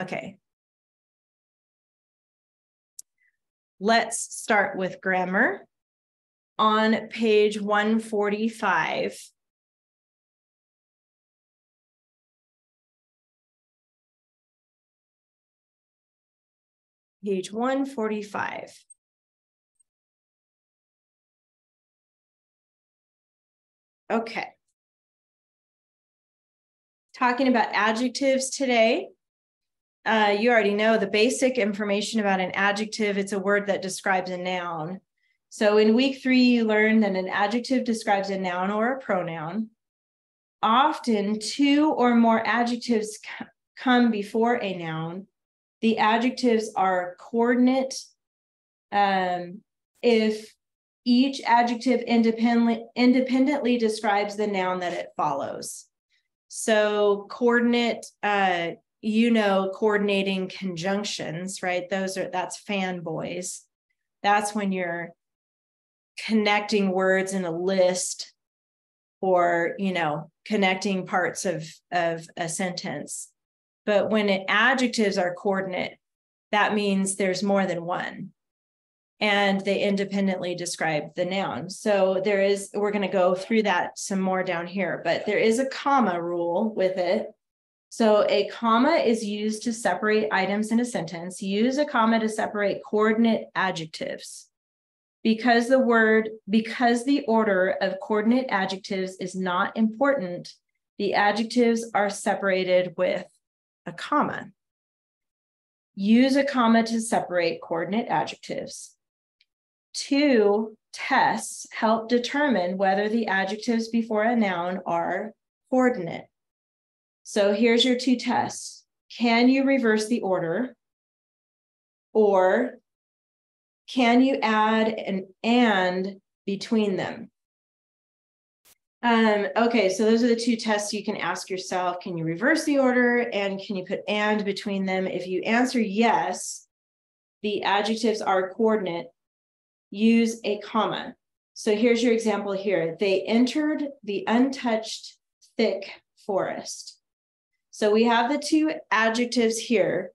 Okay. Let's start with grammar on page 145. Page 145. Okay. Talking about adjectives today. You already know the basic information about an adjective. It's a word that describes a noun. So in week 3, you learned that an adjective describes a noun or a pronoun. Often 2 or more adjectives come before a noun. The adjectives are coordinate. If each adjective independently describes the noun that it follows. So coordinate, coordinating conjunctions, right? That's fanboys. That's when you're connecting words in a list or, connecting parts of a sentence. But when adjectives are coordinate, that means there's more than one. And they independently describe the noun. So we're going to go through that some more down here, but there is a comma rule with it. So a comma is used to separate items in a sentence. Use a comma to separate coordinate adjectives. Because the order of coordinate adjectives is not important, the adjectives are separated with a comma. Use a comma to separate coordinate adjectives. 2 tests help determine whether the adjectives before a noun are coordinate. So here's your 2 tests. Can you reverse the order? Or can you add an and between them? Okay, so those are the 2 tests you can ask yourself. Can you reverse the order? And can you put and between them? If you answer yes, the adjectives are coordinate. Use a comma. So here's your example here. They entered the untouched thick forest. So we have the 2 adjectives here,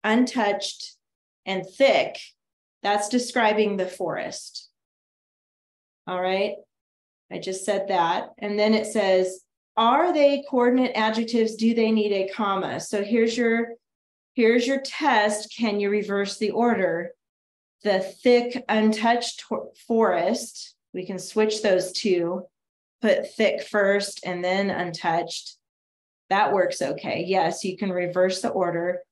untouched and thick. That's describing the forest. All right. I just said that. And then it says, are they coordinate adjectives? Do they need a comma? So here's your test. Can you reverse the order? The thick, untouched forest, we can switch those 2, put thick first and then untouched. That works okay. Yes, you can reverse the order.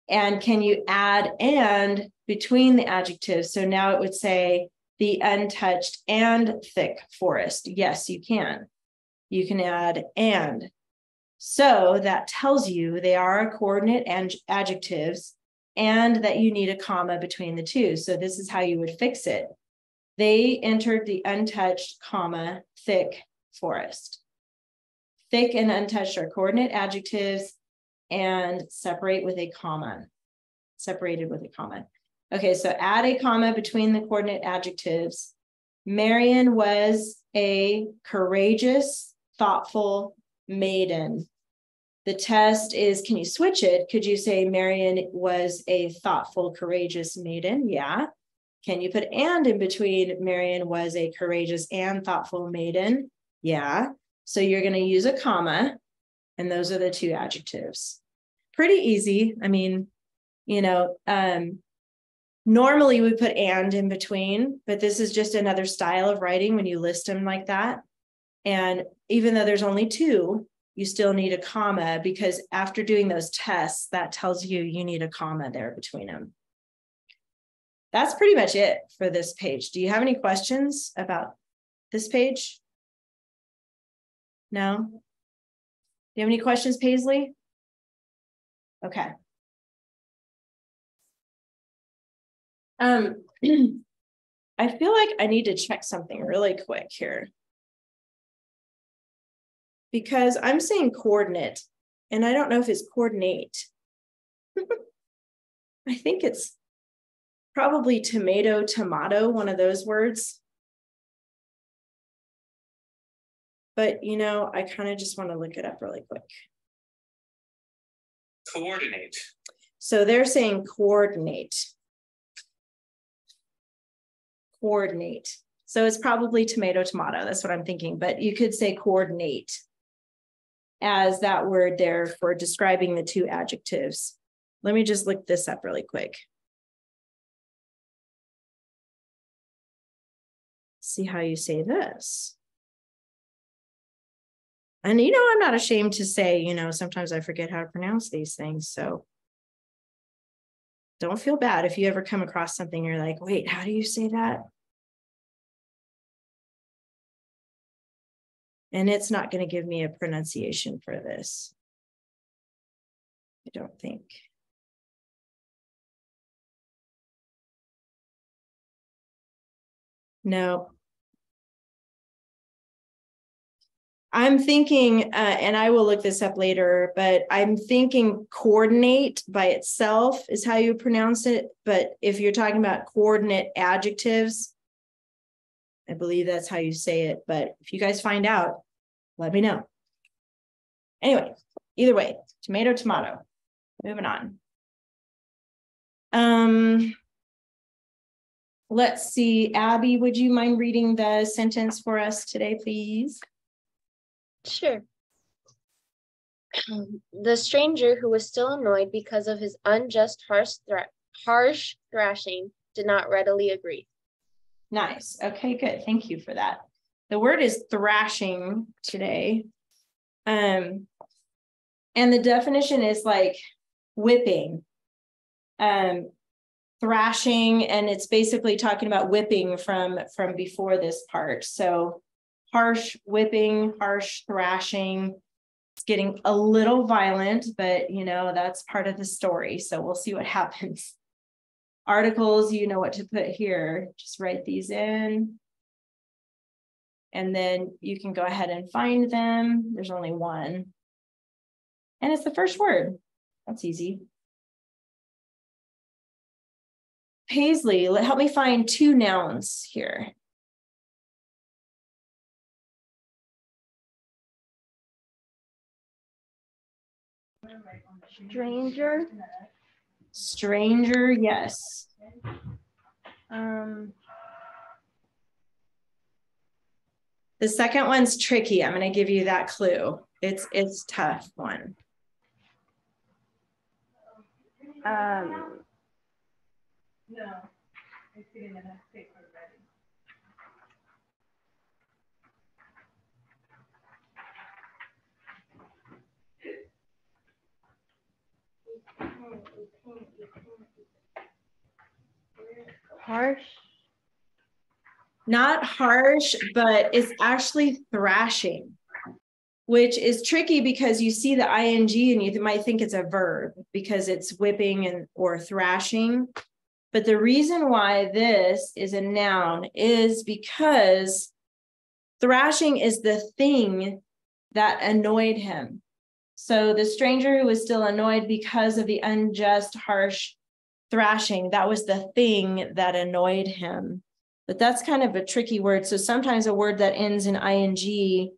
And can you add and between the adjectives? So now it would say the untouched and thick forest. Yes, you can. You can add and. So that tells you they are coordinate adjectives and that you need a comma between the 2. So this is how you would fix it. They entered the untouched, comma, thick forest. Thick and untouched are coordinate adjectives and separated with a comma. Okay, so add a comma between the coordinate adjectives. Marian was a courageous, thoughtful maiden. The test is, can you switch it? Could you say Marian was a thoughtful, courageous maiden? Yeah. Can you put and in between Marian was a courageous and thoughtful maiden? Yeah. So you're going to use a comma, and those are the 2 adjectives. Pretty easy. I mean, normally we put and in between, but this is just another style of writing when you list them like that. And even though there's only 2, you still need a comma because after doing those tests, that tells you need a comma there between them. That's pretty much it for this page. Do you have any questions about this page? No? Do you have any questions, Paisley? Okay. I feel like I need to check something really quick here. Because I'm saying coordinate, and I don't know if it's coordinate. I think it's probably tomato, one of those words. But, I kind of just want to look it up really quick. Coordinate. So they're saying coordinate. Coordinate. So it's probably tomato, tomato. That's what I'm thinking. But you could say coordinate as that word there for describing the two adjectives. Let me just look this up really quick. See how you say this. And you know, I'm not ashamed to say, you know, sometimes I forget how to pronounce these things. So don't feel bad if you ever come across something you're like, wait, how do you say that? And it's not going to give me a pronunciation for this. I don't think. No. I'm thinking, and I will look this up later, but I'm thinking coordinate by itself is how you pronounce it. But if you're talking about coordinate adjectives, I believe that's how you say it. But if you guys find out, let me know. Anyway, either way, tomato, tomato. Moving on. Let's see, Abby, would you mind reading the sentence for us today, please? Sure. The stranger, who was still annoyed because of his unjust harsh thrashing, did not readily agree. Nice. Okay, good. Thank you for that. The word is thrashing today. And the definition is like whipping, thrashing, and it's basically talking about whipping from before this part. So harsh whipping, harsh thrashing. It's getting a little violent, but you know, that's part of the story. So we'll see what happens. Articles, you know what to put here. Just write these in. And then you can go ahead and find them. There's only one. And it's the first word. That's easy. Paisley, help me find two nouns here. Stranger. Stranger, yes. The second one's tricky. I'm going to give you that clue. It's tough one. No, I'm sitting in a paper ready. Harsh. Not harsh, but it's actually thrashing, which is tricky because you see the ing and you might think it's a verb because it's whipping or thrashing. But the reason why this is a noun is because thrashing is the thing that annoyed him. So the stranger who was still annoyed because of the unjust, harsh thrashing, that was the thing that annoyed him. But that's kind of a tricky word. So sometimes a word that ends in ing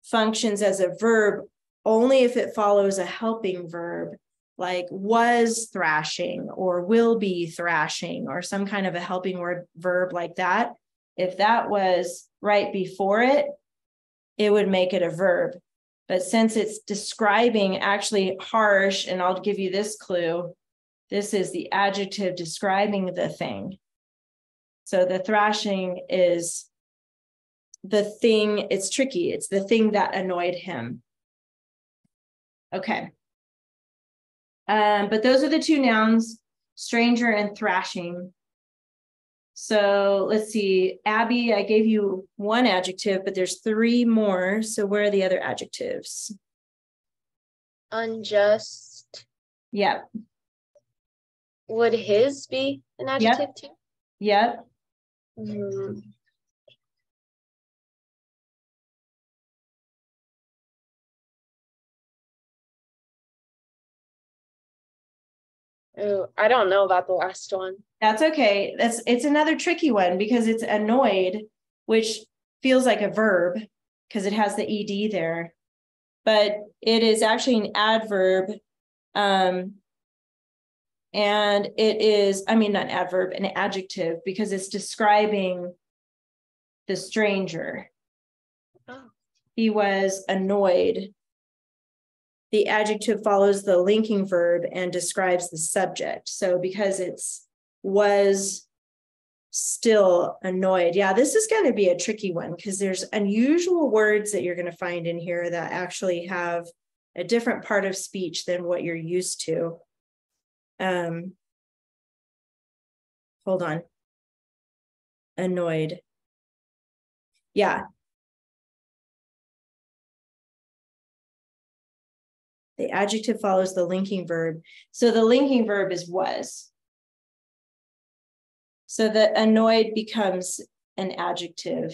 functions as a verb only if it follows a helping verb, like was thrashing or will be thrashing or some kind of a helping word verb like that. If that was right before it, it would make it a verb. But since it's describing actually harsh, and I'll give you this clue, this is the adjective describing the thing. So the thrashing is the thing, it's tricky. It's the thing that annoyed him. Okay. But those are the two nouns, stranger and thrashing. So let's see, Abby, I gave you one adjective, but there's three more. So where are the other adjectives? Unjust. Yep. Would his be an adjective too? Yep. Oh, I don't know about the last one. That's okay. It's another tricky one because it's annoyed, which feels like a verb because it has the ed there, but it is actually an adverb. And it is, I mean, not an adverb, an adjective, because it's describing the stranger. Oh. He was annoyed. The adjective follows the linking verb and describes the subject. So because it's was still annoyed. Yeah, this is going to be a tricky one because there's unusual words that you're going to find in here that actually have a different part of speech than what you're used to. Hold on. Annoyed. Yeah. The adjective follows the linking verb. So the linking verb is was. So the annoyed becomes an adjective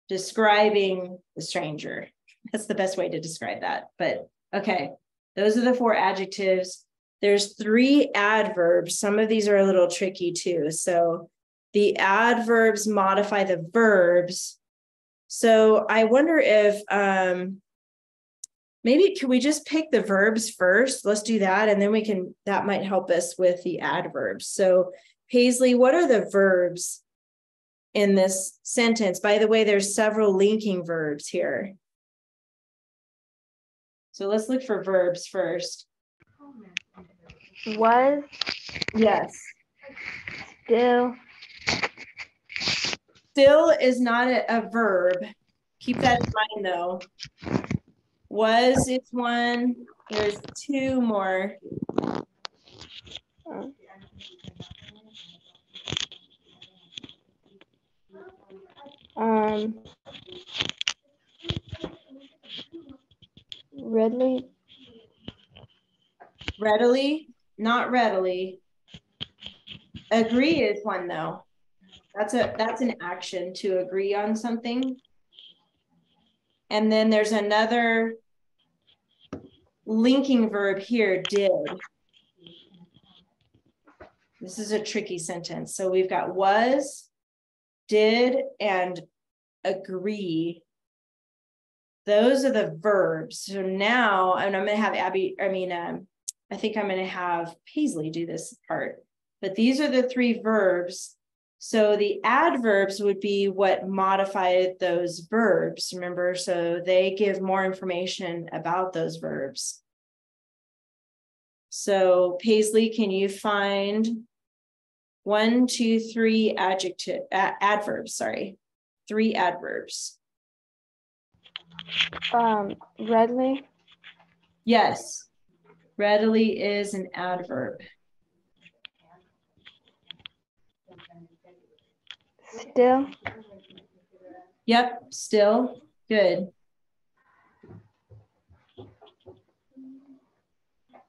describing the stranger. That's the best way to describe that. But okay, those are the 4 adjectives. There's 3 adverbs. Some of these are a little tricky too. So the adverbs modify the verbs. So I wonder if maybe can we just pick the verbs first? Let's do that. And then that might help us with the adverbs. So Paisley, what are the verbs in this sentence? By the way, there's several linking verbs here. So let's look for verbs first. Was. Yes. Still. Still is not a verb. Keep that in mind though. Was is one. There's 2 more. Readily. Readily, not readily. Agree is one though. That's an action to agree on something. And then there's another linking verb here, did. This is a tricky sentence. So we've got was, did, and agree. Those are the verbs. So now, and I'm going to have I think I'm going to have Paisley do this part. But these are the 3 verbs. So the adverbs would be what modified those verbs, remember? So they give more information about those verbs. So Paisley, can you find 1, 2, 3 adverbs, sorry, 3 adverbs. Readily. Yes, readily is an adverb. Still. Yep, still, good.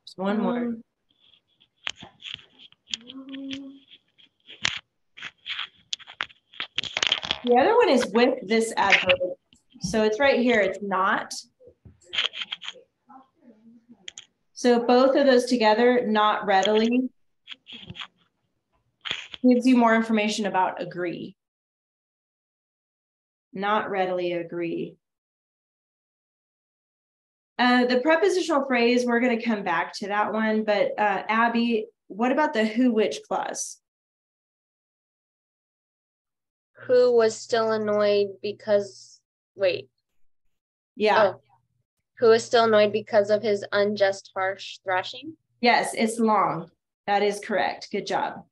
Just one more. The other one is with this adverb. So it's right here, it's not. So both of those together, not readily, gives you more information about agree. Not readily agree. The prepositional phrase, we're going to come back to that one, but Abby, what about the who, which clause? Who was still annoyed because, wait. Yeah. Oh. Who was still annoyed because of his unjust, harsh thrashing? Yes, it's long. That is correct. Good job.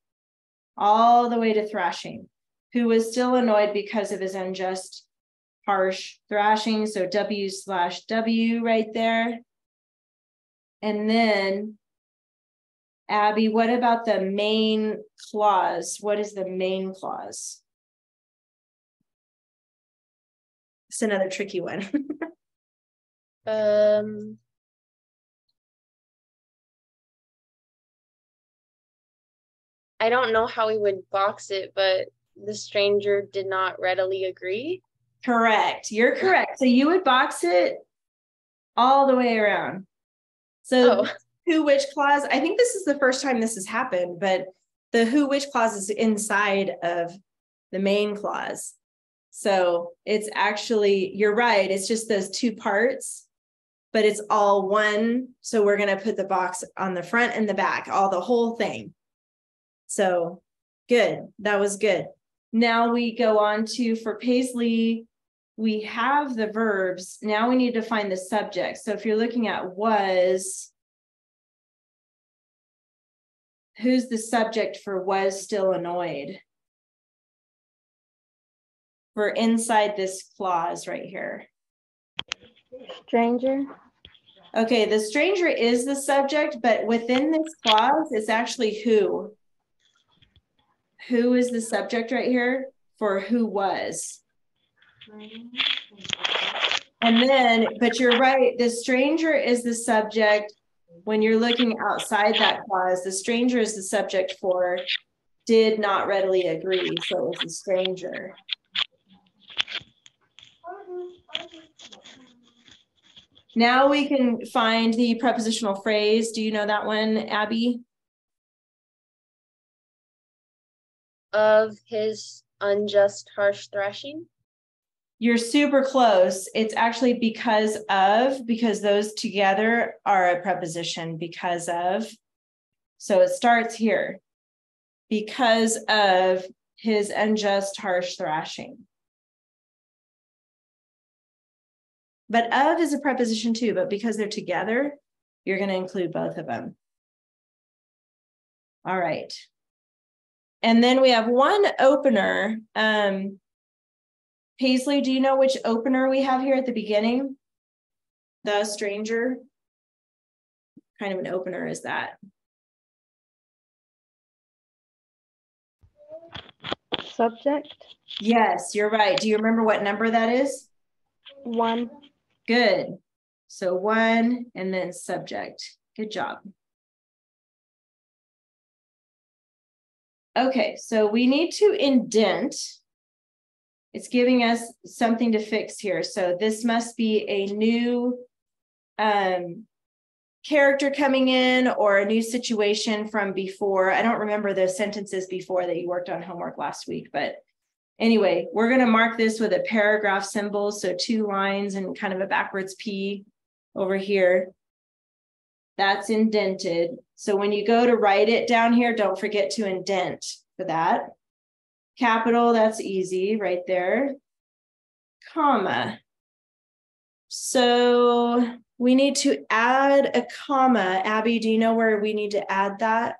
All the way to thrashing. Who was still annoyed because of his unjust, harsh thrashing. So W/W right there. And then, Abby, what about the main clause? What is the main clause? It's another tricky one. I don't know how we would box it, but the stranger did not readily agree. Correct. You're correct. So you would box it all the way around. So who, which clause? I think this is the first time this has happened, but the who, which clause is inside of the main clause. So it's actually, you're right. It's just those 2 parts, but it's all one. So we're going to put the box on the front and the back, the whole thing. So good, that was good. Now we go on to, for Paisley, we have the verbs. Now we need to find the subject. So if you're looking at was, who's the subject for was still annoyed? For inside this clause right here. Stranger. Okay, the stranger is the subject, but within this clause, it's actually who. Who is the subject right here for who was? And then, but you're right, the stranger is the subject when you're looking outside that clause. The stranger is the subject for did not readily agree, so it was the stranger. Now we can find the prepositional phrase. Do you know that one, Abby? Of his unjust, harsh thrashing. You're super close. It's actually because those together are a preposition, because of. So it starts here. Because of his unjust, harsh thrashing. But of is a preposition too, but because they're together, you're going to include both of them. All right. And then we have one opener. Paisley, do you know which opener we have here at the beginning? The stranger. What kind of an opener is that? Subject. Yes, you're right. Do you remember what number that is? 1. Good. So 1 and then subject. Good job. Okay, so we need to indent. It's giving us something to fix here. So this must be a new character coming in or a new situation from before. I don't remember the sentences before that you worked on homework last week, but anyway, we're going to mark this with a paragraph symbol. So 2 lines and kind of a backwards P over here. That's indented. So when you go to write it down here, don't forget to indent for that. Capital, that's easy right there. Comma. So we need to add a comma. Abby, do you know where we need to add that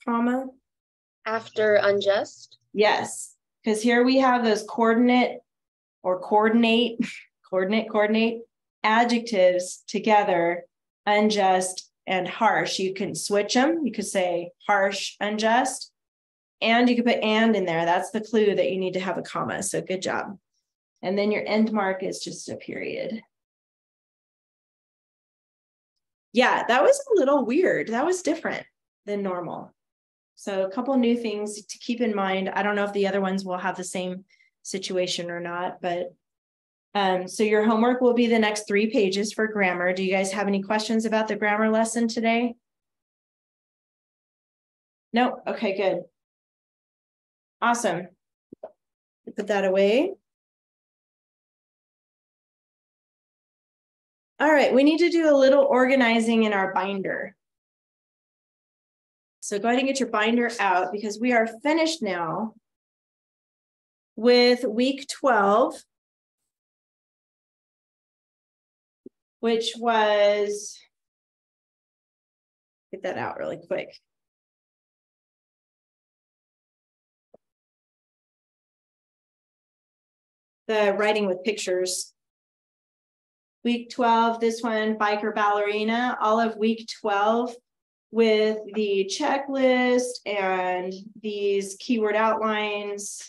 comma? After unjust. Yes, because here we have those coordinate adjectives together, unjust and harsh. You can switch them. You could say harsh, unjust, and you could put and in there. That's the clue that you need to have a comma. So good job. And then your end mark is just a period. Yeah, that was a little weird. That was different than normal. So a couple new things to keep in mind. I don't know if the other ones will have the same situation or not, but so your homework will be the next 3 pages for grammar. Do you guys have any questions about the grammar lesson today? No? Okay, good. Awesome. Put that away. All right, we need to do a little organizing in our binder. So go ahead and get your binder out because we are finished now with week 12, which was, get that out really quick. The writing with pictures. Week 12, this one, biker ballerina, all of week 12 with the checklist and these keyword outlines,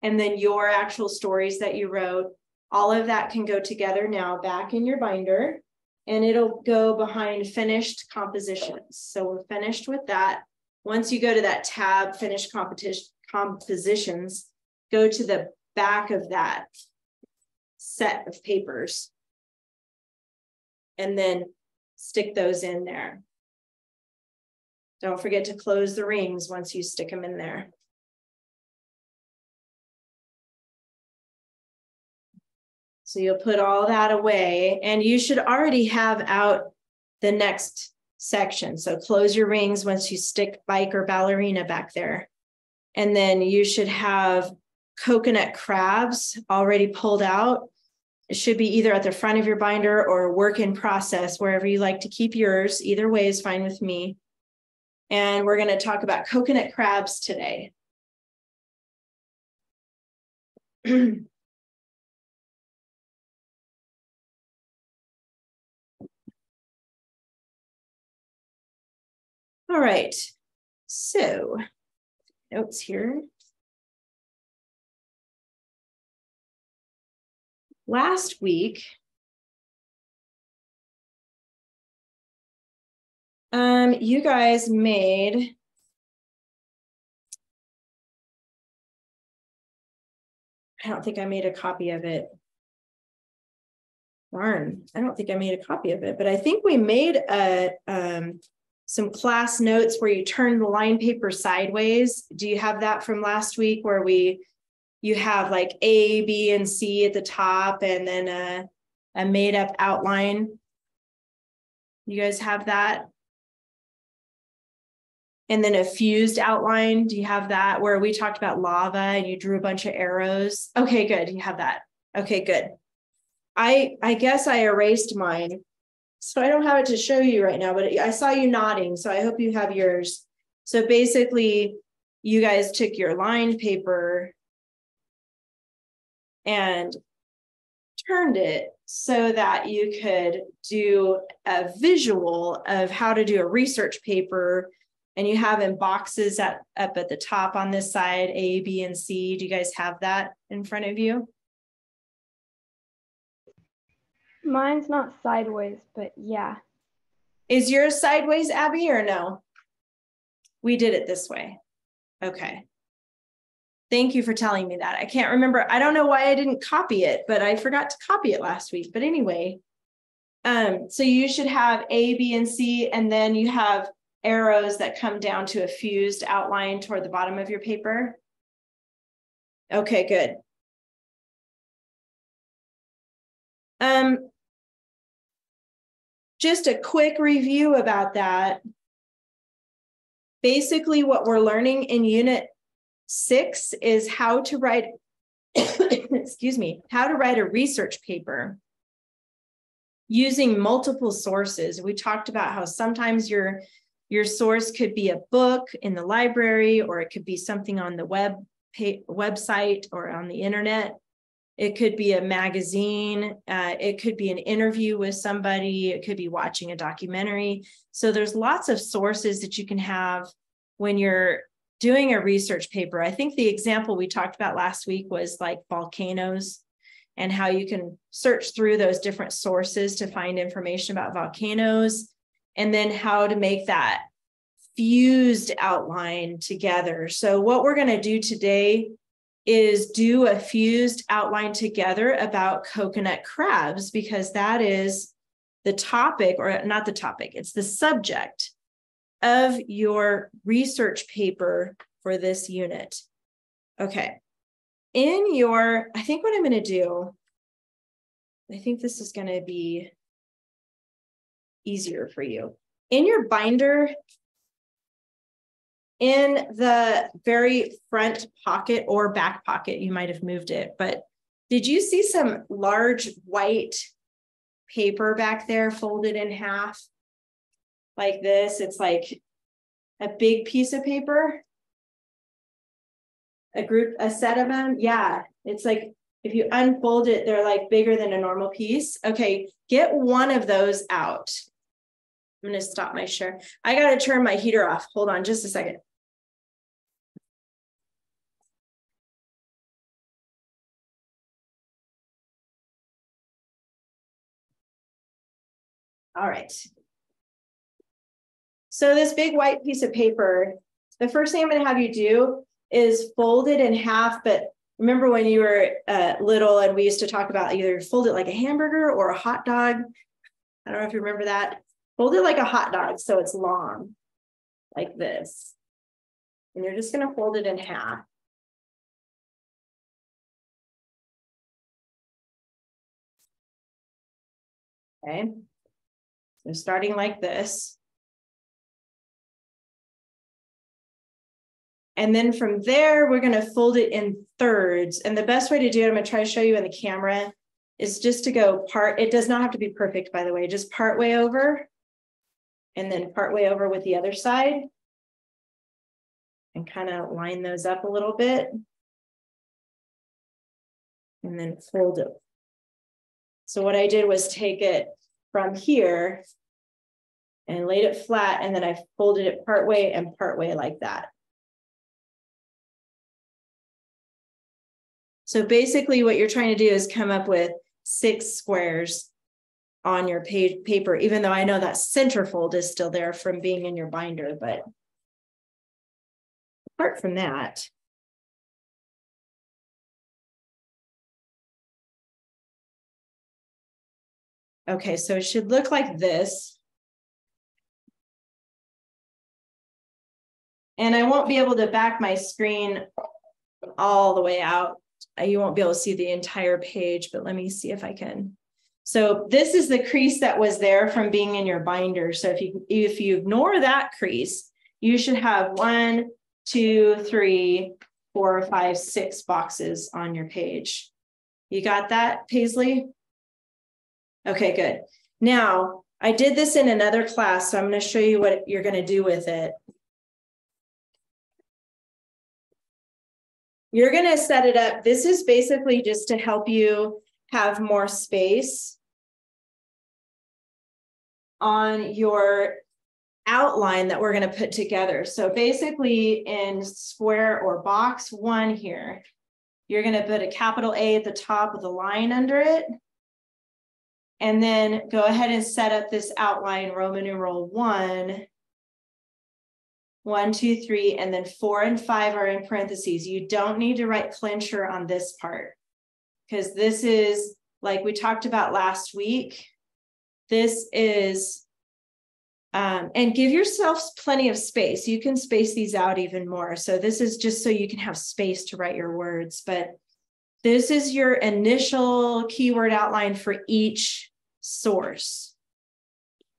and then your actual stories that you wrote. All of that can go together now back in your binder, and it'll go behind finished compositions. So we're finished with that. Once you go to that tab, finished compositions, go to the back of that set of papers and then stick those in there. Don't forget to close the rings once you stick them in there. So you'll put all that away, and you should already have out the next section. So close your rings once you stick bike or ballerina back there. And then you should have coconut crabs already pulled out. It should be either at the front of your binder or work in process, wherever you like to keep yours. Either way is fine with me. And we're going to talk about coconut crabs today. All right, so notes here. Last week, you guys made I don't think I made a copy of it. Darn, I don't think I made a copy of it, but I think we made some class notes where you turn the line paper sideways. Do you have that from last week where you have like A, B, and C at the top and then a made up outline? You guys have that? And then a fused outline. Do you have that where we talked about lava and you drew a bunch of arrows? Okay, good. You have that. Okay, good. I guess I erased mine, so I don't have it to show you right now, but I saw you nodding, so I hope you have yours. So basically, you guys took your lined paper and turned it so that you could do a visual of how to do a research paper. And you have in boxes up at the top on this side, A, B, and C. Do you guys have that in front of you? Mine's not sideways, but yeah. Is yours sideways, Abby, or no? We did it this way. Okay. Thank you for telling me that. I can't remember. I don't know why I didn't copy it, but I forgot to copy it last week. But anyway, so you should have A, B, and C, and then you have arrows that come down to a fused outline toward the bottom of your paper. Okay, good. Just a quick review about that. Basically, what we're learning in Unit 6 is how to write, excuse me, how to write a research paper using multiple sources. We talked about how sometimes your source could be a book in the library, or it could be something on the website or on the internet. It could be a magazine. It could be an interview with somebody. It could be watching a documentary. So there's lots of sources that you can have when you're doing a research paper. I think the example we talked about last week was like volcanoes and how you can search through those different sources to find information about volcanoes, and then how to make that fused outline together. So what we're going to do today is do a fused outline together about coconut crabs, because that is the topic, or not the topic, it's the subject of your research paper for this unit. Okay. I think what I'm going to do, I think this is going to be easier for you. In your binder, in the very front pocket or back pocket, you might have moved it, but did you see some large white paper back there folded in half like this? It's like a big piece of paper, a set of them. Yeah, it's like, if you unfold it, they're like bigger than a normal piece. Okay, get one of those out. I'm going to stop my share. I got to turn my heater off. Hold on just a second. All right. So this big white piece of paper, the first thing I'm going to have you do is fold it in half. But remember when you were little and we used to talk about either fold it like a hamburger or a hot dog. I don't know if you remember that. Fold it like a hot dog so it's long, like this. And you're just going to fold it in half. Okay. So starting like this. And then from there, we're going to fold it in thirds. And the best way to do it, I'm going to try to show you in the camera, is just to go part. It does not have to be perfect, by the way, just part way over and then part way over with the other side and kind of line those up a little bit and then fold it. So what I did was take it from here and laid it flat, and then I folded it part way and part way like that. So basically what you're trying to do is come up with 6 squares on your paper, even though I know that centerfold is still there from being in your binder, but apart from that, okay, so it should look like this. And I won't be able to back my screen all the way out. You won't be able to see the entire page, but let me see if I can. So this is the crease that was there from being in your binder. So if you ignore that crease, you should have 1, 2, 3, 4, 5, 6 boxes on your page. You got that, Paisley? Okay, good. Now, I did this in another class, so I'm going to show you what you're going to do with it. You're going to set it up. This is basically just to help you have more space on your outline that we're going to put together. So basically in square or box 1 here, you're going to put a capital A at the top with a line under it. And then go ahead and set up this outline, Roman numeral 1, 1, 2, 3, and then 4 and 5 are in parentheses. You don't need to write clincher on this part because this is, like we talked about last week, this is, and give yourselves plenty of space. You can space these out even more. So this is just so you can have space to write your words, but this is your initial keyword outline for each source.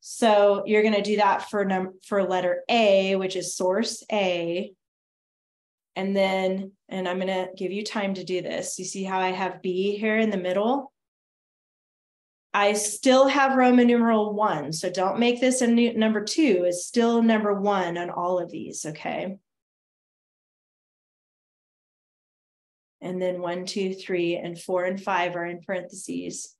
So you're going to do that for letter A, which is source A. And then, and I'm going to give you time to do this. You see how I have B here in the middle? I still have Roman numeral 1. So don't make this a new number 2. It's still number 1 on all of these, okay? And then 1, 2, 3, and 4 and 5 are in parentheses.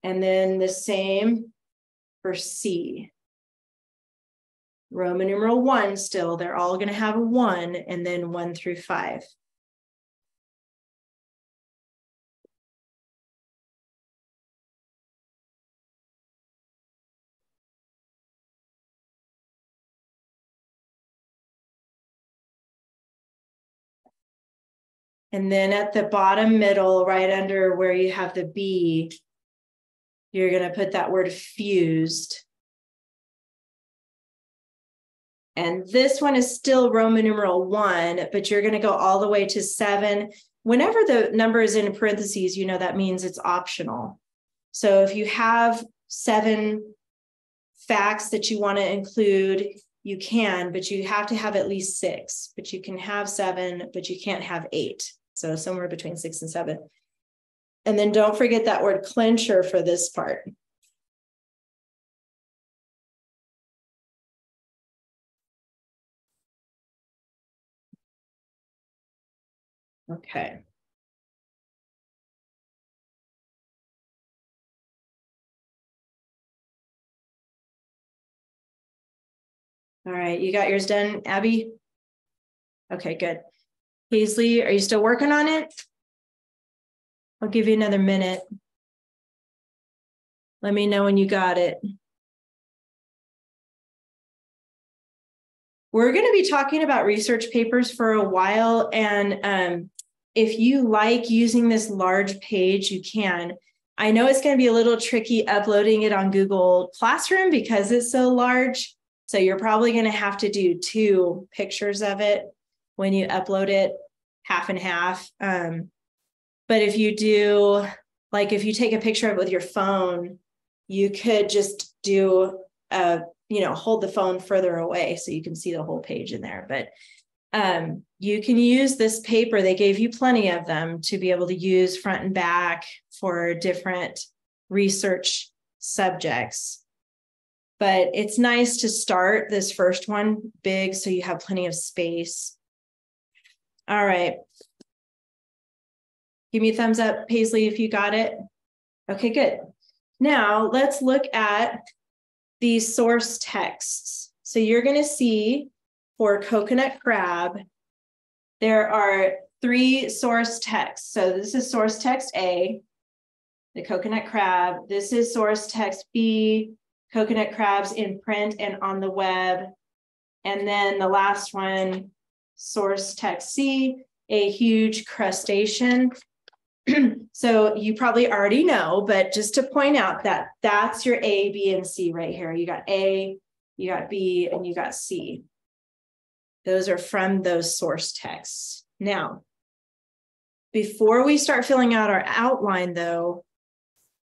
And then the same for C. Roman numeral 1 still, they're all going to have a 1, and then 1 through 5. And then at the bottom middle, right under where you have the B, you're going to put that word fused. And this one is still Roman numeral 1, but you're going to go all the way to 7. Whenever the number is in parentheses, you know that means it's optional. So if you have 7 facts that you want to include, you can, but you have to have at least 6. But you can have 7, but you can't have 8. So somewhere between 6 and 7. And then don't forget that word clincher for this part. Okay. All right, you got yours done, Abby? Okay, good. Paisley, are you still working on it? I'll give you another minute. Let me know when you got it. We're going to be talking about research papers for a while, and if you like using this large page, you can. I know it's going to be a little tricky uploading it on Google Classroom because it's so large, so you're probably going to have to do 2 pictures of it when you upload it, half and half. But if you do like if you take a picture of it with your phone, you could just do hold the phone further away so you can see the whole page in there. But you can use this paper. They gave you plenty of them to be able to use front and back for different research subjects. But it's nice to start this first one big so you have plenty of space. All right. Give me a thumbs up, Paisley, if you got it. Okay, good. Now let's look at these source texts. So you're going to see for coconut crab, there are 3 source texts. So this is source text A, the coconut crab. This is source text B, coconut crabs in print and on the web. And then the last one, source text C, a huge crustacean. So you probably already know, but just to point out that that's your A, B, and C right here. You got A, you got B, and you got C. Those are from those source texts. Now, before we start filling out our outline, though,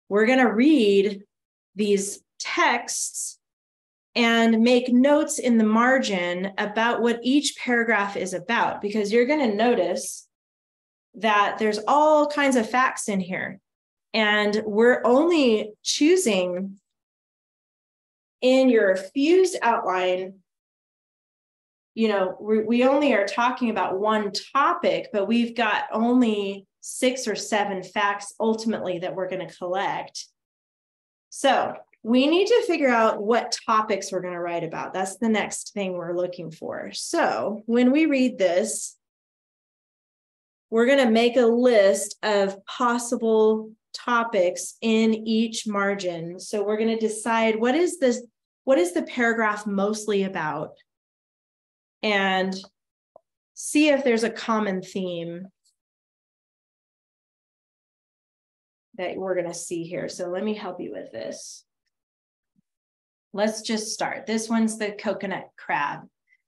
we're going to read these texts and make notes in the margin about what each paragraph is about, because you're going to notice that there's all kinds of facts in here. And we're only choosing in your fused outline, we only are talking about one topic, but we've got only 6 or 7 facts ultimately that we're going to collect. So we need to figure out what topics we're going to write about. That's the next thing we're looking for. So when we read this, we're going to make a list of possible topics in each margin. So we're going to decide what is the paragraph mostly about, and see if there's a common theme that we're going to see here. So let me help you with this. Let's just start. This one's the coconut crab.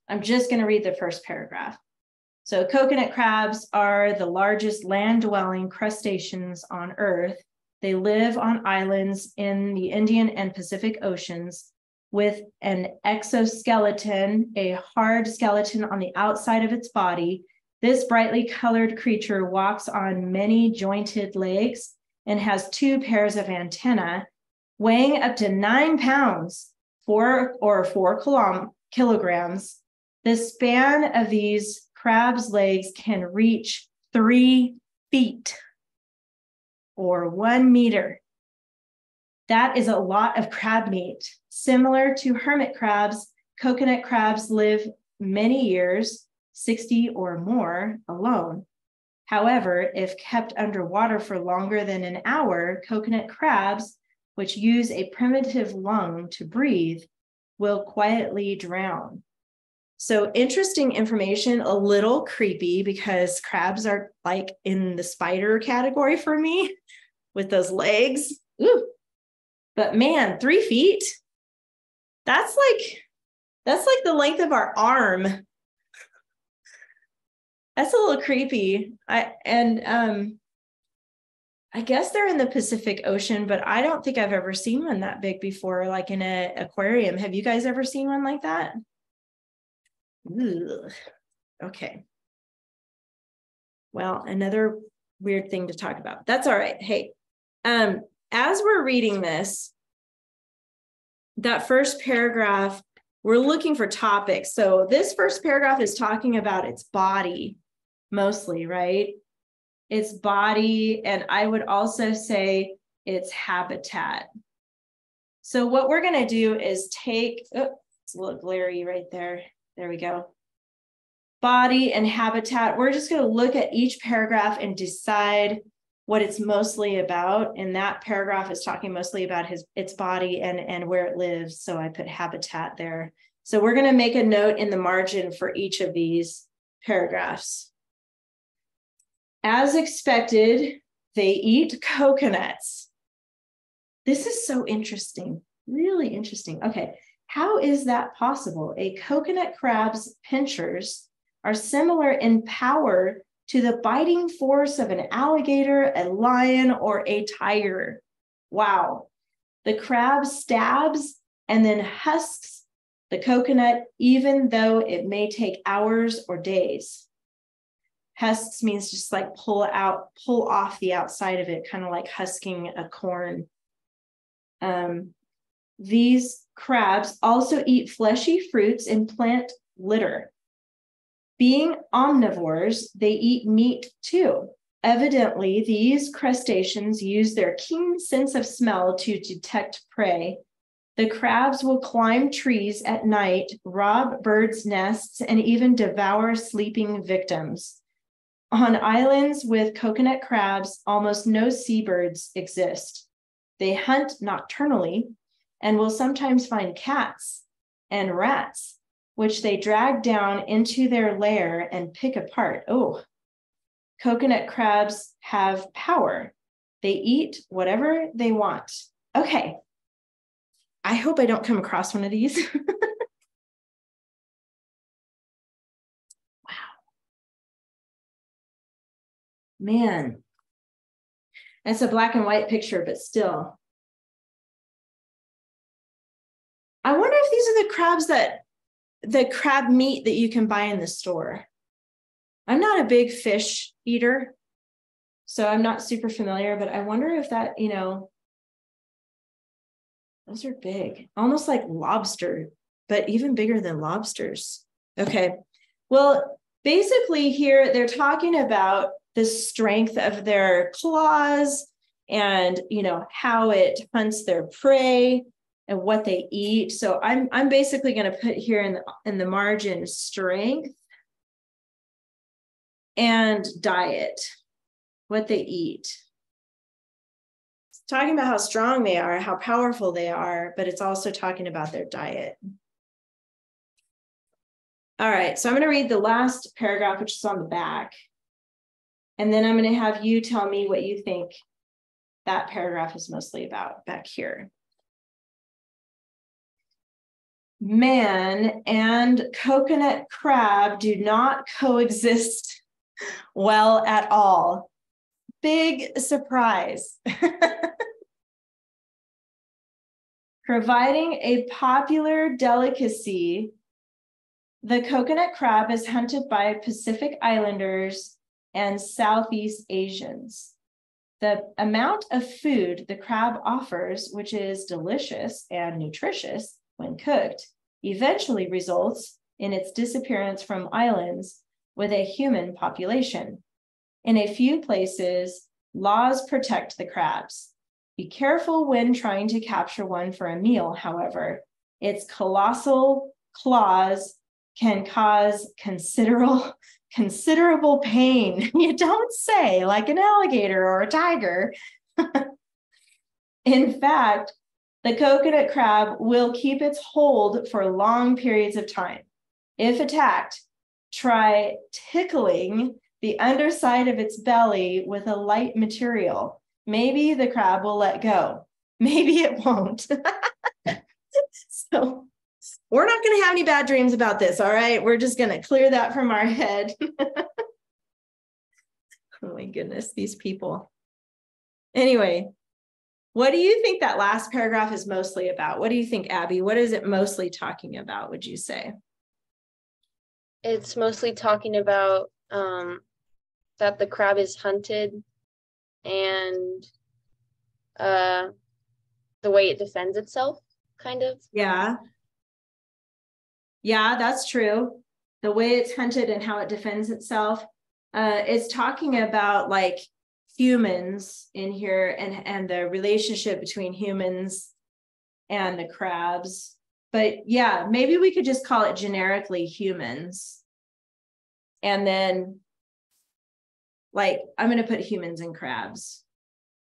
I'm just going to read the first paragraph. So coconut crabs are the largest land-dwelling crustaceans on Earth. They live on islands in the Indian and Pacific Oceans with an exoskeleton, a hard skeleton on the outside of its body. This brightly colored creature walks on many jointed legs and has 2 pairs of antennae, weighing up to 9 pounds, 4 kilograms. The span of these crab's legs can reach 3 feet or 1 meter. That is a lot of crab meat. Similar to hermit crabs, coconut crabs live many years, 60 or more, alone. However, if kept underwater for longer than an hour, coconut crabs, which use a primitive lung to breathe, will quietly drown. So interesting information, a little creepy because crabs are like in the spider category for me with those legs. Ooh. But man, 3 feet, that's like the length of our arm. That's a little creepy. I guess they're in the Pacific Ocean, but I don't think I've ever seen one that big before, like in an aquarium. Have you guys ever seen one like that? Ugh. Okay. Well, another weird thing to talk about. That's all right. Hey, as we're reading this, that first paragraph, we're looking for topics. So this first paragraph is talking about its body mostly, right? Its body, and I would also say its habitat. So what we're going to do is take, it's a little glary right there. There we go. Body and habitat. We're just going to look at each paragraph and decide what it's mostly about. And that paragraph is talking mostly about its body and where it lives. So I put habitat there. So we're going to make a note in the margin for each of these paragraphs. As expected, they eat coconuts. This is so interesting, really interesting. Okay, how is that possible? A coconut crab's pinchers are similar in power to the biting force of an alligator, a lion, or a tiger. Wow. The crab stabs and then husks the coconut, even though it may take hours or days. Husks means just like pull off the outside of it, kind of like husking a corn. These crabs also eat fleshy fruits and plant litter. Being omnivores, they eat meat too. Evidently, these crustaceans use their keen sense of smell to detect prey. The crabs will climb trees at night, rob birds' nests, and even devour sleeping victims. On islands with coconut crabs, almost no seabirds exist. They hunt nocturnally and will sometimes find cats and rats, which they drag down into their lair and pick apart. Oh, coconut crabs have power. They eat whatever they want. Okay. I hope I don't come across one of these. Wow. Man. It's a black and white picture, but still. I wonder if these are the crabs the crab meat that you can buy in the store. I'm not a big fish eater, so I'm not super familiar, but I wonder if that, those are big, almost like lobster, but even bigger than lobsters. Okay, well, basically here they're talking about the strength of their claws and, how it hunts their prey and what they eat. So I'm basically going to put here in the margin strength and diet, what they eat. It's talking about how strong they are, how powerful they are, but it's also talking about their diet. All right, so I'm going to read the last paragraph, which is on the back. And then I'm going to have you tell me what you think that paragraph is mostly about back here. Man and coconut crab do not coexist well at all. Big surprise. Providing a popular delicacy, the coconut crab is hunted by Pacific Islanders and Southeast Asians. The amount of food the crab offers, which is delicious and nutritious when cooked, eventually results in its disappearance from islands with a human population. In a few places, laws protect the crabs. Be careful when trying to capture one for a meal, however. Its colossal claws can cause considerable pain. You don't say, like an alligator or a tiger. In fact, the coconut crab will keep its hold for long periods of time. If attacked, try tickling the underside of its belly with a light material. Maybe the crab will let go. Maybe it won't. So we're not going to have any bad dreams about this, all right? We're just going to clear that from our head. Oh my goodness, these people. Anyway, what do you think that last paragraph is mostly about? What do you think, Abby? What is it mostly talking about, would you say? It's mostly talking about that the crab is hunted and the way it defends itself, kind of. Yeah. Yeah, that's true. The way it's hunted and how it defends itself. It's talking about like humans in here and the relationship between humans and the crabs. But yeah, maybe we could just call it generically humans. And then like, I'm going to put humans and crabs.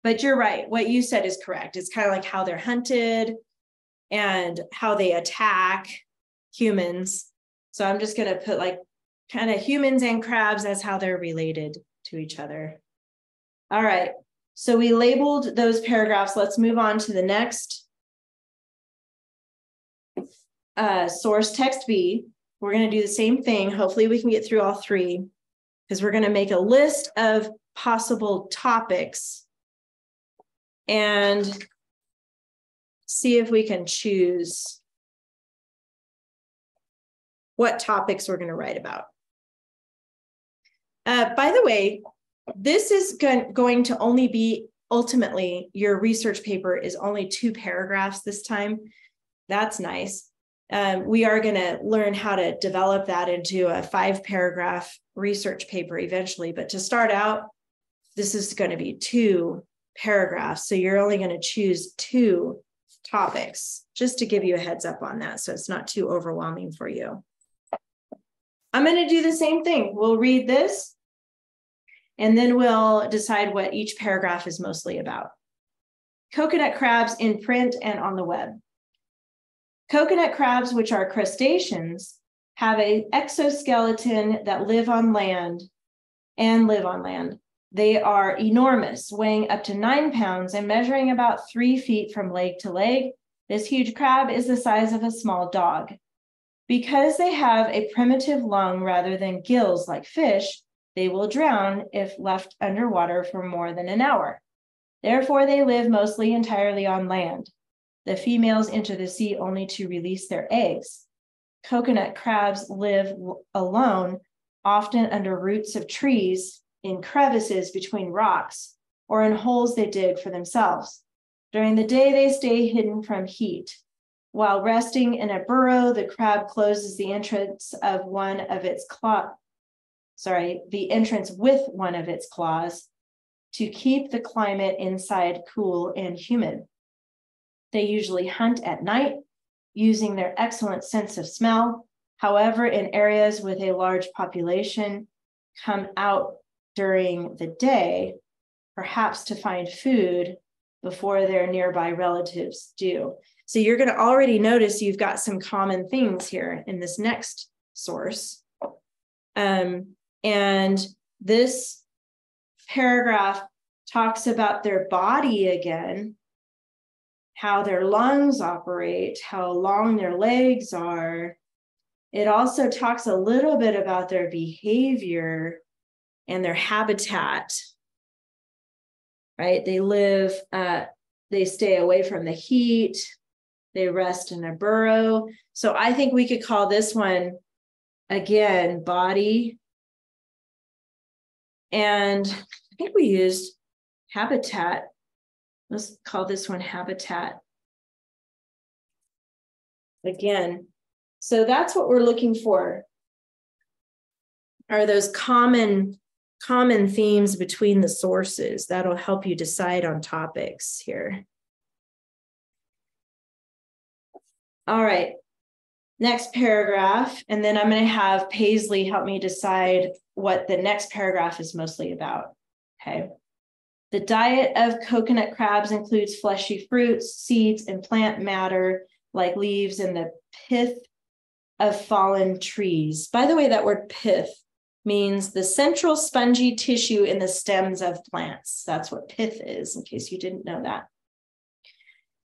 But you're right. What you said is correct. It's kind of like how they're hunted and how they attack humans. So I'm just going to put like kind of humans and crabs as how they're related to each other. All right. So we labeled those paragraphs. Let's move on to the next source text B. We're going to do the same thing. Hopefully we can get through all three. because we're going to make a list of possible topics and see if we can choose what topics we're going to write about. By the way, this is going to only be, ultimately, your research paper is only 2 paragraphs this time. That's nice. We are going to learn how to develop that into a 5-paragraph research paper eventually. But to start out, this is going to be 2 paragraphs. So you're only going to choose 2 topics, just to give you a heads up on that, so it's not too overwhelming for you. I'm going to do the same thing. We'll read this, and then we'll decide what each paragraph is mostly about. Coconut crabs in print and on the web. Coconut crabs, which are crustaceans, have an exoskeleton that live on land. They are enormous, weighing up to 9 pounds and measuring about 3 feet from leg to leg. This huge crab is the size of a small dog. Because they have a primitive lung rather than gills like fish, they will drown if left underwater for more than an hour. Therefore, they live mostly entirely on land. The females enter the sea only to release their eggs. Coconut crabs live alone, often under roots of trees, in crevices between rocks, or in holes they dig for themselves. During the day, they stay hidden from heat. While resting in a burrow, the crab closes the entrance with one of its claws to keep the climate inside cool and humid. They usually hunt at night, using their excellent sense of smell. However, in areas with a large population, come out during the day, perhaps to find food before their nearby relatives do. So you're going to already notice you've got some common things here in this next source. And this paragraph talks about their body again, how their lungs operate, how long their legs are. It also talks a little bit about their behavior and their habitat, right? They stay away from the heat. They rest in a burrow. So I think we could call this one, again, body. And I think we used habitat. Let's call this one habitat. Again, so that's what we're looking for, are those common themes between the sources. That'll help you decide on topics here. All right, next paragraph, and then I'm going to have Paisley help me decide what the next paragraph is mostly about, okay? The diet of coconut crabs includes fleshy fruits, seeds, and plant matter like leaves and the pith of fallen trees. By the way, that word pith means the central spongy tissue in the stems of plants. That's what pith is, in case you didn't know that.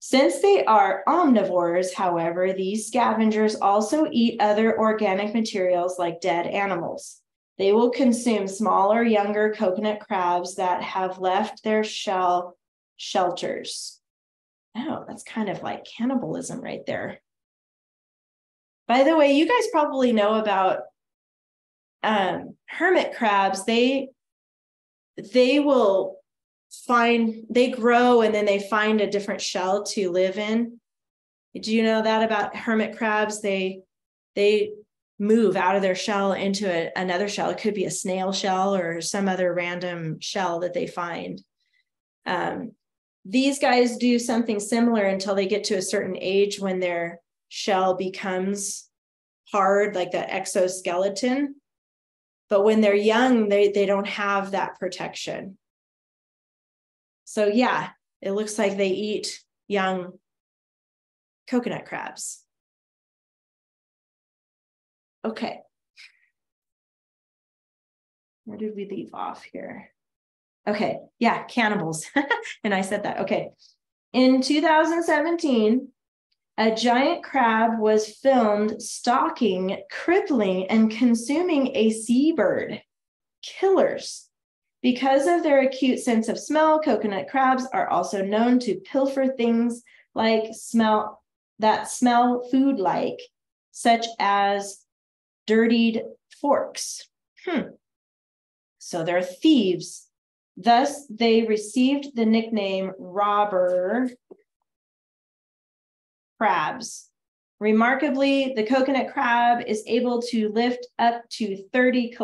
Since they are omnivores, however, these scavengers also eat other organic materials like dead animals. They will consume smaller, younger coconut crabs that have left their shell shelters. Oh, that's kind of like cannibalism right there. By the way, you guys probably know about hermit crabs. They will they grow and then they find a different shell to live in. Do you know that about hermit crabs? They move out of their shell into another shell. It could be a snail shell or some other random shell that they find. These guys do something similar until they get to a certain age when their shell becomes hard, like the exoskeleton. But when they're young, they don't have that protection. So yeah, it looks like they eat young coconut crabs. Okay. Where did we leave off here? Okay, yeah, cannibals. And I said that, okay. In 2017, a giant crab was filmed stalking, crippling, and consuming a seabird. killers. Because of their acute sense of smell, coconut crabs are also known to pilfer things like smell food-like, such as dirtied forks. So they're thieves. Thus, they received the nickname robber crabs. Remarkably, the coconut crab is able to lift up to 30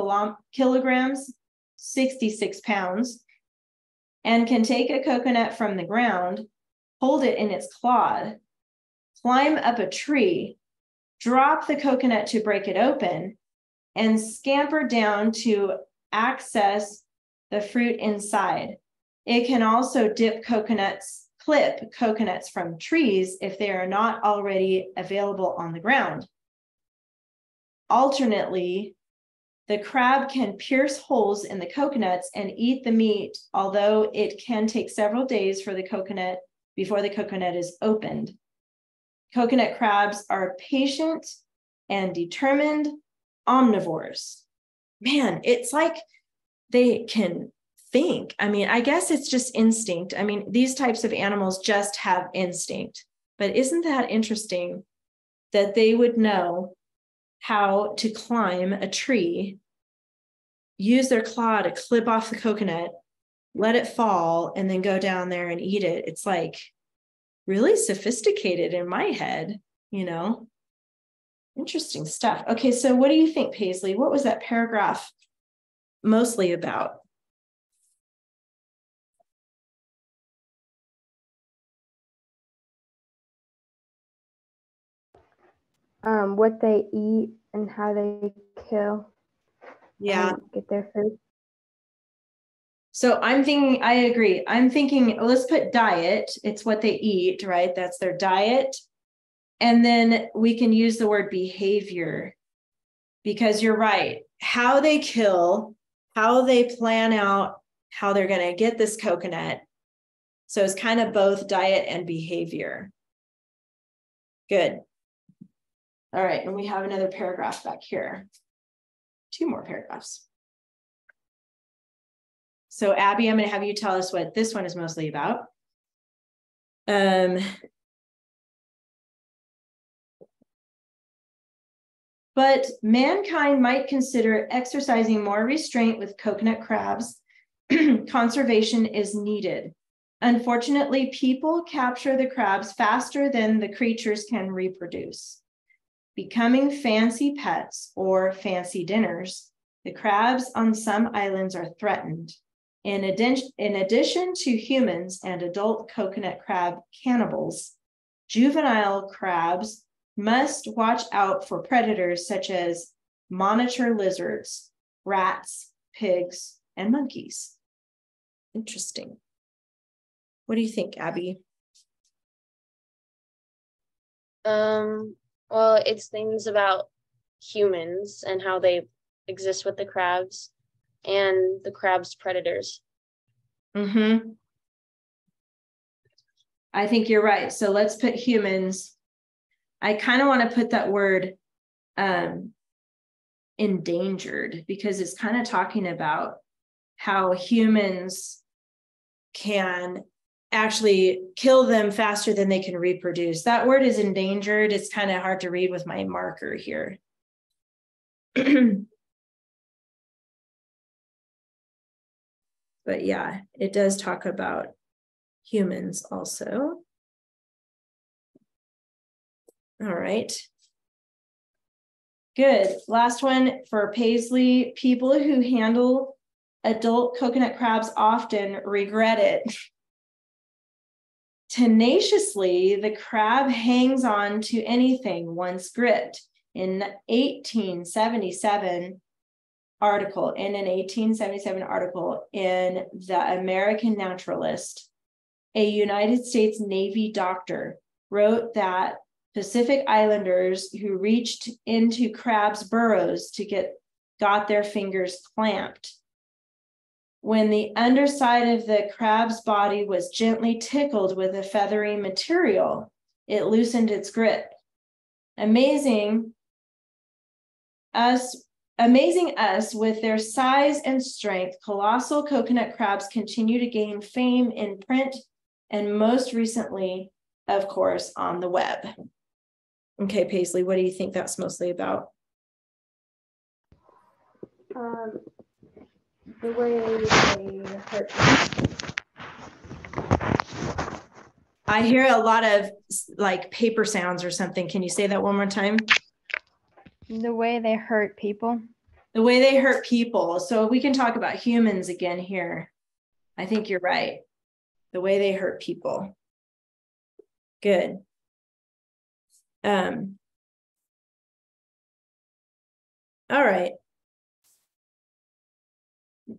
kilograms, 66 pounds, and can take a coconut from the ground, hold it in its claw, climb up a tree, drop the coconut to break it open, and scamper down to access the fruit inside. It can also clip coconuts from trees if they are not already available on the ground. Alternately, the crab can pierce holes in the coconuts and eat the meat, although it can take several days for the coconut before the coconut is opened. Coconut crabs are patient and determined omnivores. Man, it's like they can think. I mean, I guess it's just instinct. I mean, these types of animals just have instinct. But isn't that interesting that they would know how to climb a tree, use their claw to clip off the coconut, let it fall, and then go down there and eat it? It's like really sophisticated in my head, you know? Interesting stuff. Okay, so what do you think, Paisley? What was that paragraph mostly about? What they eat and how they kill. Yeah. Get their food. So I'm thinking, I agree. I'm thinking, let's put diet. It's what they eat, right? That's their diet. And then we can use the word behavior, because you're right. How they kill, how they plan out how they're going to get this coconut. So it's kind of both diet and behavior. Good. All right. And we have another paragraph back here. 2 more paragraphs. So Abby, I'm going to have you tell us what this one is mostly about. But mankind might consider exercising more restraint with coconut crabs. Conservation is needed. Unfortunately, people capture the crabs faster than the creatures can reproduce. Becoming fancy pets or fancy dinners, the crabs on some islands are threatened. In addition to humans and adult coconut crab cannibals, juvenile crabs must watch out for predators such as monitor lizards, rats, pigs, and monkeys. Interesting. What do you think, Abby? Well, it's things about humans and how they exist with the crabs and the crab's predators. I think you're right. So let's put humans. I kind of want to put that word endangered, because it's kind of talking about how humans can actually kill them faster than they can reproduce. That word is endangered. It's kind of hard to read with my marker here. But yeah, it does talk about humans also. All right. Good. Last one for Paisley. People who handle adult coconut crabs often regret it. Tenaciously, the crab hangs on to anything once gripped. In an 1877 article in the American Naturalist, a United States Navy doctor wrote that Pacific Islanders who reached into crabs' burrows got their fingers clamped. When the underside of the crab's body was gently tickled with a feathery material, it loosened its grip. Amazing, us Amazing us with their size and strength, colossal coconut crabs continue to gain fame in print and most recently, of course, on the web. Okay, Paisley, what do you think that's mostly about? The way they hurt people. I hear a lot of like paper sounds or something. Can you say that one more time? The way they hurt people. The way they hurt people. So we can talk about humans again here. I think you're right. The way they hurt people. Good. All right.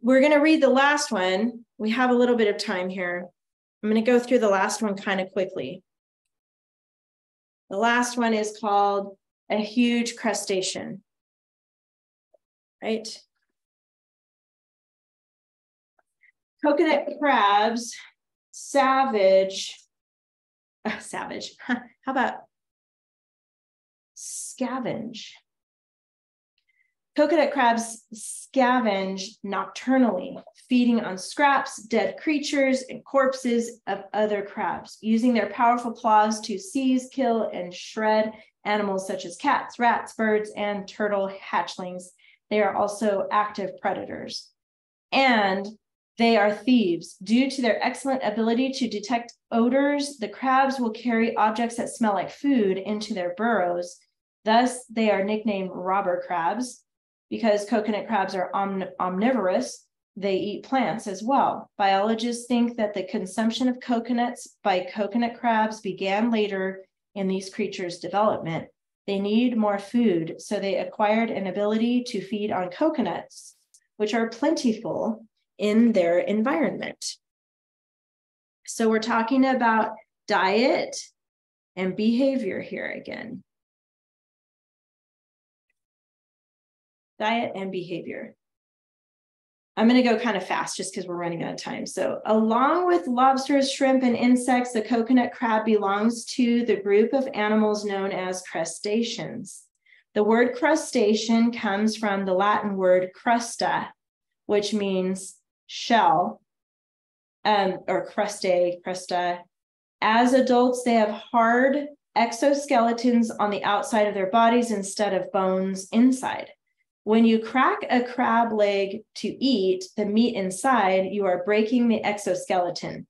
We're going to read the last one. We have a little bit of time here. I'm going to go through the last one kind of quickly. The last one is called a huge crustacean. Right? Coconut crabs, savage. How about scavenge? Coconut crabs scavenge nocturnally, feeding on scraps, dead creatures, and corpses of other crabs, using their powerful claws to seize, kill, and shred animals such as cats, rats, birds, and turtle hatchlings. They are also active predators. And they are thieves. Due to their excellent ability to detect odors, the crabs will carry objects that smell like food into their burrows. Thus, they are nicknamed robber crabs. Because coconut crabs are omnivorous, they eat plants as well. Biologists think that the consumption of coconuts by coconut crabs began later in these creatures' development. They need more food, so they acquired an ability to feed on coconuts, which are plentiful in their environment. So we're talking about diet and behavior here again. Diet and behavior. I'm going to go kind of fast just because we're running out of time. So along with lobsters, shrimp, and insects, the coconut crab belongs to the group of animals known as crustaceans. The word crustacean comes from the Latin word crusta, which means shell, or crusta. As adults, they have hard exoskeletons on the outside of their bodies instead of bones inside. When you crack a crab leg to eat the meat inside, you are breaking the exoskeleton.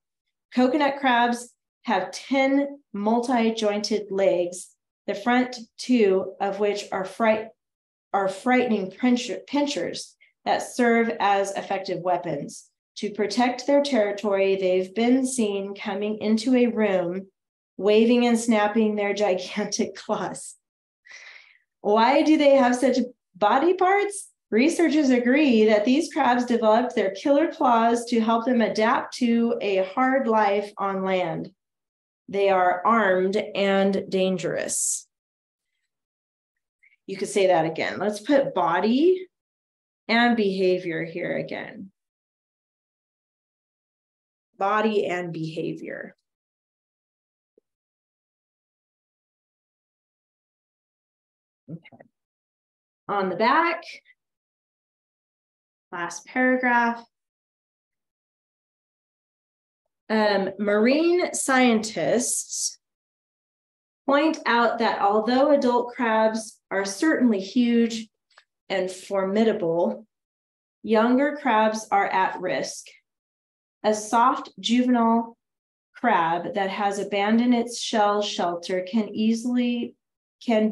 Coconut crabs have 10 multi-jointed legs, the front two of which are frightening pinchers that serve as effective weapons. To protect their territory, they've been seen coming into a room, waving and snapping their gigantic claws. Why do they have such body parts? Researchers agree that these crabs developed their killer claws to help them adapt to a hard life on land. They are armed and dangerous. You could say that again. Let's put body and behavior here again. Body and behavior. Okay. On the back, last paragraph. Marine scientists point out that although adult crabs are certainly huge and formidable, younger crabs are at risk. A soft juvenile crab that has abandoned its shell shelter can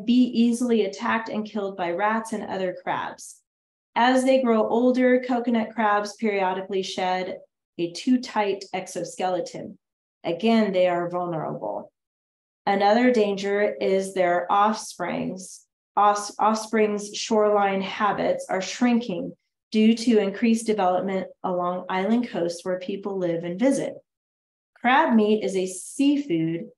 be easily attacked and killed by rats and other crabs. As they grow older, coconut crabs periodically shed a too tight exoskeleton. Again, they are vulnerable. Another danger is their offspring's shoreline habits are shrinking due to increased development along island coasts where people live and visit. Crab meat is a seafood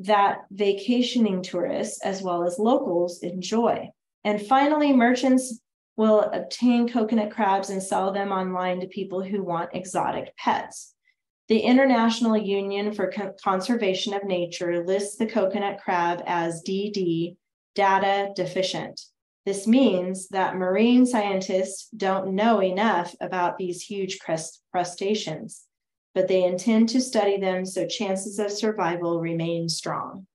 that vacationing tourists as well as locals enjoy. And finally, merchants will obtain coconut crabs and sell them online to people who want exotic pets. The International Union for Conservation of Nature lists the coconut crab as DD, data deficient. This means that marine scientists don't know enough about these huge crustaceans, but they intend to study them so chances of survival remain strong.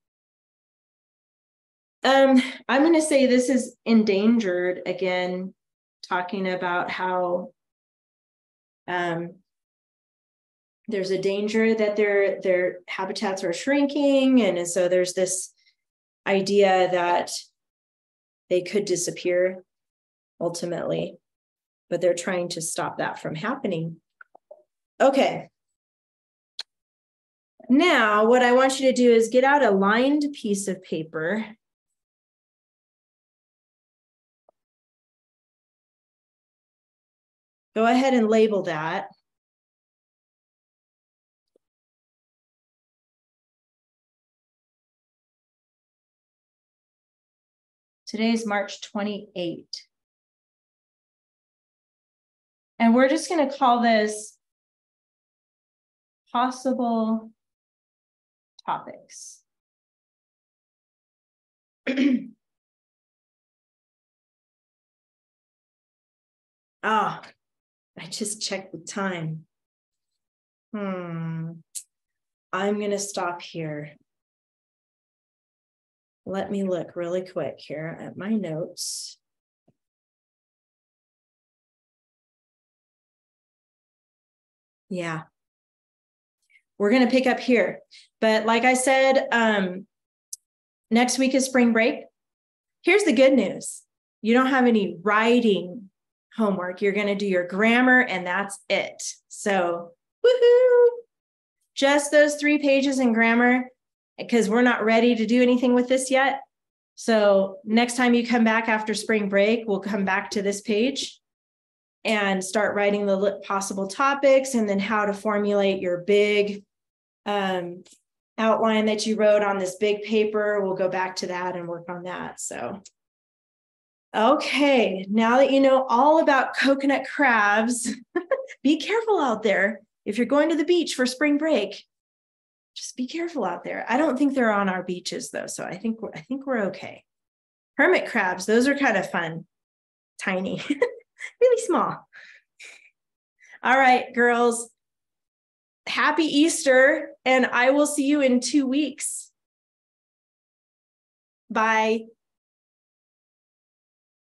I'm going to say this is endangered, again, talking about how there's a danger that their habitats are shrinking, and so there's this idea that they could disappear ultimately, but they're trying to stop that from happening. Okay. Now, what I want you to do is get out a lined piece of paper. Go ahead and label that. Today's March 28. And we're just going to call this possible topics. I just checked the time. I'm going to stop here. Let me look really quick here at my notes. Yeah. We're going to pick up here. But like I said, next week is spring break. Here's the good news. You don't have any writing homework. You're going to do your grammar and that's it. So, woohoo! Just those 3 pages in grammar, because we're not ready to do anything with this yet. So next time you come back after spring break, we'll come back to this page and start writing the possible topics and then how to formulate your big outline that you wrote on this big paper. We'll go back to that and work on that. So, okay, now that you know all about coconut crabs, be careful out there. If you're going to the beach for spring break, just be careful out there. I don't think they're on our beaches though, so I think we're okay. Hermit crabs, those are kind of fun. Tiny, really small. All right, girls. Happy Easter, and I will see you in 2 weeks. Bye.